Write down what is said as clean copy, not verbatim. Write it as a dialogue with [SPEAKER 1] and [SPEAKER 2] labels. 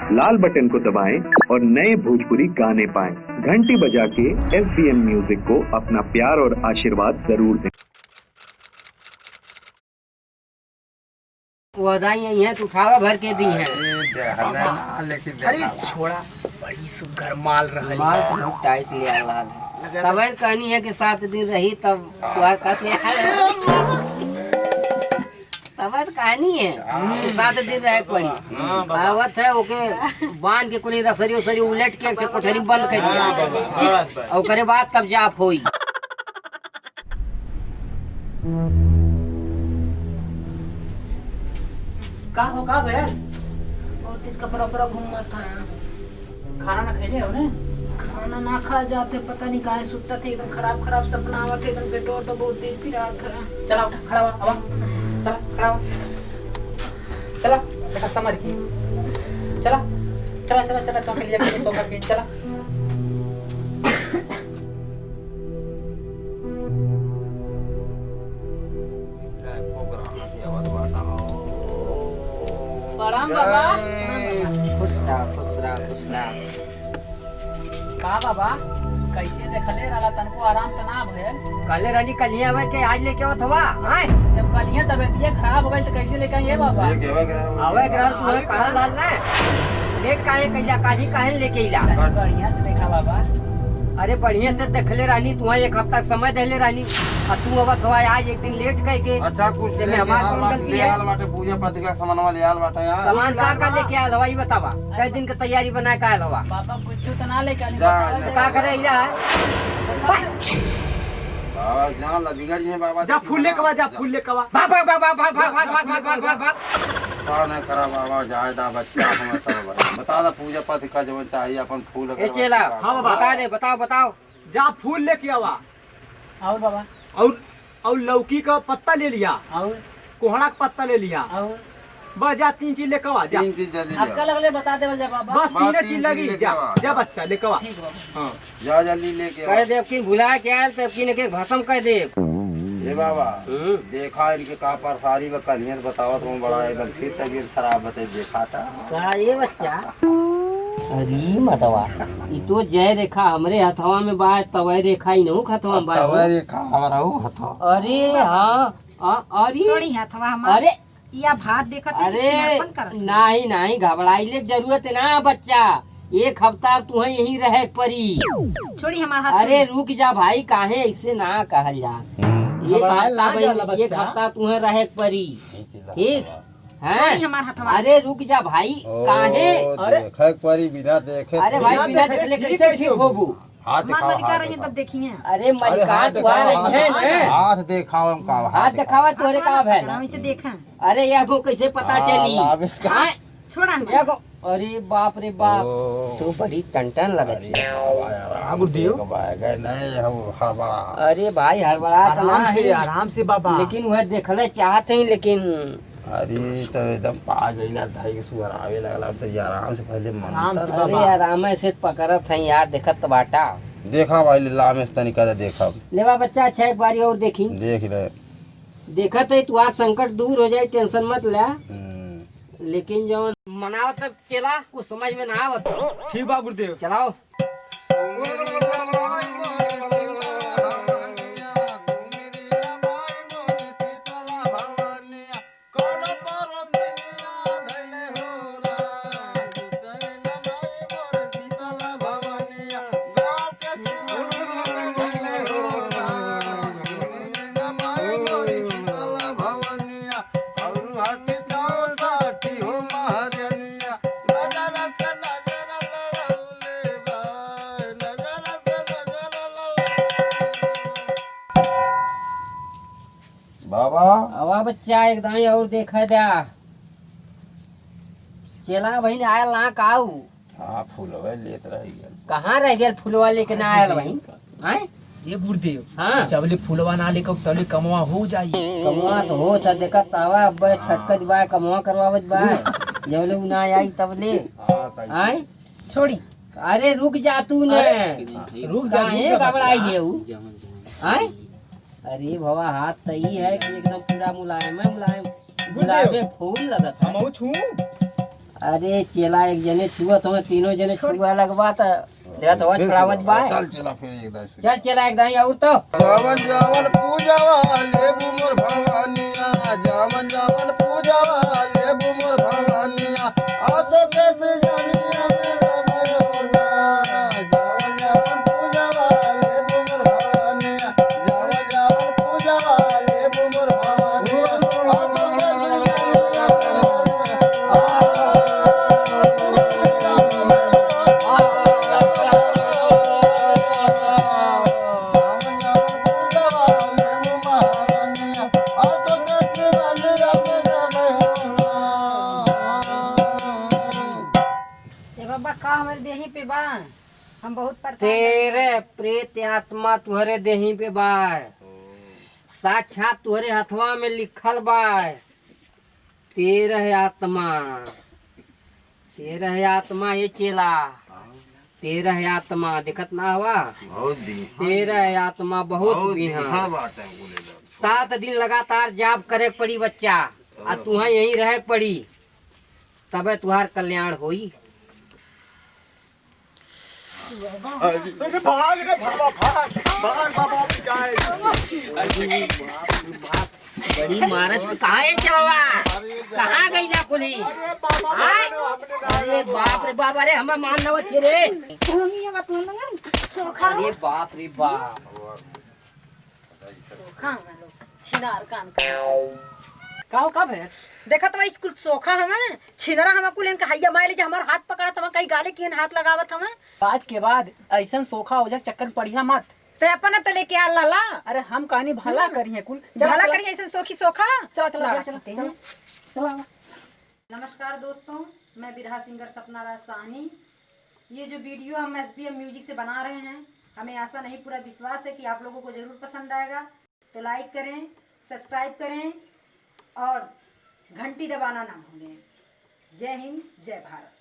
[SPEAKER 1] लाल button को दबाएं और नए भोजपुरी गाने पाएं। घंटी बजा के SBM म्यूजिक को अपना प्यार और आशीर्वाद जरूर दें।
[SPEAKER 2] वदाई यही है, उठावा भर के दी है।
[SPEAKER 3] अरे छोड़ा, बड़ी सुगर माल रही।
[SPEAKER 2] माल तो बहुत टाइट ले आ रहा है। तब कहनी है कि 7 दिन रही तब तब कहानी है 7 दिन रहे पड़ी। आवत है ओके बांध के कुली रसरी उसरी उलट के कोठरी बंद कर दिया और करे बाद तब जाप होई।
[SPEAKER 4] का होगा बे?
[SPEAKER 5] बहुत इसका पूरा घूमा था।
[SPEAKER 4] खाना ना खाइले हो ने?
[SPEAKER 5] खाना ना खा जाते, पता नहीं काहे सुतता थे, एकदम खराब सपना आवत थे, एकदम पेट तो बहुत तेज पिरार था।
[SPEAKER 4] चला उठा, खड़ा हो, आवा। चला, खड़ा हो। चला, बेटा समझ की। चला, चला, चला, चला, तो के लिए के सो करके चला।
[SPEAKER 5] प्रणाम बाबा।
[SPEAKER 2] खुश रहा, खुश रहा, खुश रहा।
[SPEAKER 4] का बाबा कैसे देखले रहला, तनको आराम त ना भइल?
[SPEAKER 2] कल रानी कलिया आवे के आज लेके आवत हवा हां।
[SPEAKER 4] जब कलिया तबीयत खराब हो गई तो कैसे लेके आए बाबा?
[SPEAKER 2] आवे ग्राल तू करा लाल ना लेट काहे कइला, काहे लेके इला?
[SPEAKER 4] बढ़िया से देखा बाबा।
[SPEAKER 2] अरे बढ़िया से देखले रानी, तू 1 हफ्ता समय देले रानी और तू अब थवा आज एक दिन लेट कह के।
[SPEAKER 6] अच्छा कुछ
[SPEAKER 2] ले आल
[SPEAKER 6] बाटे, पूजा पत्रिका सामानवा ले आल बाटे यार।
[SPEAKER 2] सामान का लेके आल हवा ई बतावा, कई दिन के तैयारी बना के आल हवा?
[SPEAKER 4] बाबा कुछ तो ना लेके आनी।
[SPEAKER 2] का करे इला
[SPEAKER 6] बाबा जान ला बिगड़ जे बाबा।
[SPEAKER 3] जा फूल लेके आ, जा फूल लेके आ।
[SPEAKER 2] भाग भाग भाग भाग भाग भाग भाग भाग भाग भाग।
[SPEAKER 6] का नहीं करा बाबा, जाए दा बच्चा हम सब बता दा पूजा पत्रिका जो चाहिए अपन फूल
[SPEAKER 2] ए चेला
[SPEAKER 3] हाँ बाबा।
[SPEAKER 2] बता दे, बताओ।
[SPEAKER 3] जा फूल लेके आवा।
[SPEAKER 4] और बाबा
[SPEAKER 3] और लौकी का पत्ता ले लिया,
[SPEAKER 4] और
[SPEAKER 3] कोहड़ा का पत्ता ले लिया।
[SPEAKER 4] और
[SPEAKER 3] बस जा 3 चीज लेके आ जा।
[SPEAKER 6] 3 चीज जल्दी
[SPEAKER 4] आपका
[SPEAKER 6] ले
[SPEAKER 4] लगले बता देवल जा बाबा।
[SPEAKER 3] बस 3
[SPEAKER 6] तीन
[SPEAKER 3] चीज
[SPEAKER 6] चीज
[SPEAKER 3] लगी।
[SPEAKER 6] लेके
[SPEAKER 3] जा
[SPEAKER 6] आ।
[SPEAKER 3] जा बच्चा लेके आ।
[SPEAKER 4] ठीक बाबा।
[SPEAKER 3] हाँ
[SPEAKER 6] जा जल्दी लेके
[SPEAKER 2] कह
[SPEAKER 6] आ।
[SPEAKER 2] दे किन भुला के आयल तब किन के भसम कह दे।
[SPEAKER 6] ए बाबा देखा इनके का परसारी व कलियन बताओ तुम बड़ा एकदम फिर तबीयत खराब बते देखा था
[SPEAKER 2] का ये बच्चा? अरे मतवा ई तो जय रेखा हमरे हथवा में बा, तवै रेखा ही नहीं हथवा में बा।
[SPEAKER 6] तवे देखा हमारा हो हथा।
[SPEAKER 2] अरे हां अरे
[SPEAKER 5] छोड़ी हथवा हमार।
[SPEAKER 2] अरे
[SPEAKER 5] या भात देखत
[SPEAKER 2] अरे नहीं घबराइले जरूरत ना बच्चा, 1 हफ्ता तू यहीं रहे परी।
[SPEAKER 5] छोड़ी हमार हाथ।
[SPEAKER 2] अरे रुक जा भाई, काहे ऐसे ना कहल जा। एक हफ्ता तू रहे परी, ठीक
[SPEAKER 5] छोड़ी हमार हथवा।
[SPEAKER 2] अरे रुक जा भाई, काहे?
[SPEAKER 6] देखे परी बिना देखे।
[SPEAKER 2] अरे भाई बिना देखले कैसे ठीक होबू?
[SPEAKER 6] हाथ
[SPEAKER 5] हमार मलिका रही तब देखिए।
[SPEAKER 2] अरे मलिका तू आ रही है ना,
[SPEAKER 6] हाथ दिखाओ हम का
[SPEAKER 2] हाथ दिखावा तोरे का भेल?
[SPEAKER 5] हम इसे देखा।
[SPEAKER 2] अरे याको कैसे पता चली? हाँ?
[SPEAKER 5] छोड़ा हमार।
[SPEAKER 2] याको अरे बाप रे बाप, तू बड़ी टन लगत है।
[SPEAKER 6] नहीं हो हड़बड़ा।
[SPEAKER 2] अरे भाई हड़बड़ा
[SPEAKER 3] आराम से बाबा।
[SPEAKER 2] लेकिन वह देखले चाहते हैं, लेकिन
[SPEAKER 6] अरे तो एकदम पा गईला धाई सुअर आवे लगला तो यार आराम से पहले मन।
[SPEAKER 2] अरे आराम से पकड़त है यार, देखत तो बाटा।
[SPEAKER 6] देखा भाई ला में तनिका दे देखा।
[SPEAKER 2] लेवा बच्चा अच्छा एक बारी और देखी।
[SPEAKER 6] देख ले
[SPEAKER 2] देखत है तुम्हारा संकट दूर हो जाए, टेंशन मत ले। लेकिन जो मनाओ तब चला कुछ समझ में ना आवत।
[SPEAKER 3] ठीक बा गुरुदेव।
[SPEAKER 2] चलाओ।
[SPEAKER 6] बाबा
[SPEAKER 2] हवा बच्चा एकदम और देखा जा। चला भाई आयल ना काऊ।
[SPEAKER 6] हाँ फूल लेत रही
[SPEAKER 2] कहाँ रह गया फूलवा लेके ना आयल भाई? हैं
[SPEAKER 3] ये गुरुदेव,
[SPEAKER 2] हाँ
[SPEAKER 3] जबले फूलवा ना लेकर तबले कमवा हो जाई।
[SPEAKER 2] कमवा तो हो त देखा तावा अब छटकत बा, कमवा करवावत बा। जबले उ ना आई तबले आए
[SPEAKER 5] छोड़ी।
[SPEAKER 2] अरे रुक जा तू ने,
[SPEAKER 3] रुक जा।
[SPEAKER 2] घबराई देऊ आए। अरे भवा हाथ सही है कि एकदम पूरा मुलायम है, मुलायम गुलाबे फूल लगत है।
[SPEAKER 3] हम छू
[SPEAKER 2] अरे चेला एक जने छुआ तो तीनों जने छुआ लगवा तो देखा तो छड़ावत बा
[SPEAKER 6] चल चला फिर एक दाई से
[SPEAKER 2] चल चला एक दाई और तो
[SPEAKER 6] जावन जावन पूजावा लेबू मोर भवानिया जावन जावन पूजावा लेबू मोर भवानिया आसो देश जानिया मेरा भगवाना जावन जावन पूजावा लेबू मोर भवानिया जावन जावन पूजावा लेबू मोर भवानिया आसो देश
[SPEAKER 5] ए बाबा का हमारे देही पे बा हम बहुत परेशान
[SPEAKER 2] तेरे प्रेत आत्मा तुहरे देही पे बाय साक्षात तुहरे हथवा में लिखल बाय तेरह आत्मा ये चेला 13 आत्मा दिखत ना हुआ
[SPEAKER 6] बहुत दी
[SPEAKER 2] 13 आत्मा बहुत बिहान
[SPEAKER 6] हाँ बात है बोले
[SPEAKER 2] 7 दिन लगातार जाप करे पड़ी बच्चा आ तुहा यहीं रहे पड़ी तबे तुहार कल्याण होई बड़ी मारत कहाँ है चावा कहाँ गई जा कुली अरे बाप रे बाप अरे हमें मान नव थे रे अरे बाप रे बाप
[SPEAKER 5] छिनार कान
[SPEAKER 4] काओ कब है
[SPEAKER 5] देखा तो स्कूल सोखा हमें छिनरा हम कुल इनका हैया मारे जे हमार हाथ पकड़ा तब कहीं गाले की हाथ लगावत हमें
[SPEAKER 4] आज के बाद ऐसा सोखा हो जाए चक्कर पड़िया मत
[SPEAKER 5] ते अपन तो लेके आ लाला
[SPEAKER 4] अरे हम कहानी भला करिए कुल
[SPEAKER 5] भला करिए ऐसे सोखी सोखा
[SPEAKER 4] चला चला चला चला
[SPEAKER 5] नमस्कार दोस्तों मैं बिरहा सिंगर सपना राज साहनी ये जो वीडियो हम SBM म्यूजिक से बना रहे हैं हमें आशा नहीं पूरा विश्वास है कि आप लोगों को जरूर पसंद आएगा तो लाइक करें सब्सक्राइब करें और घंटी दबाना ना भूलें जय हिंद जय भारत।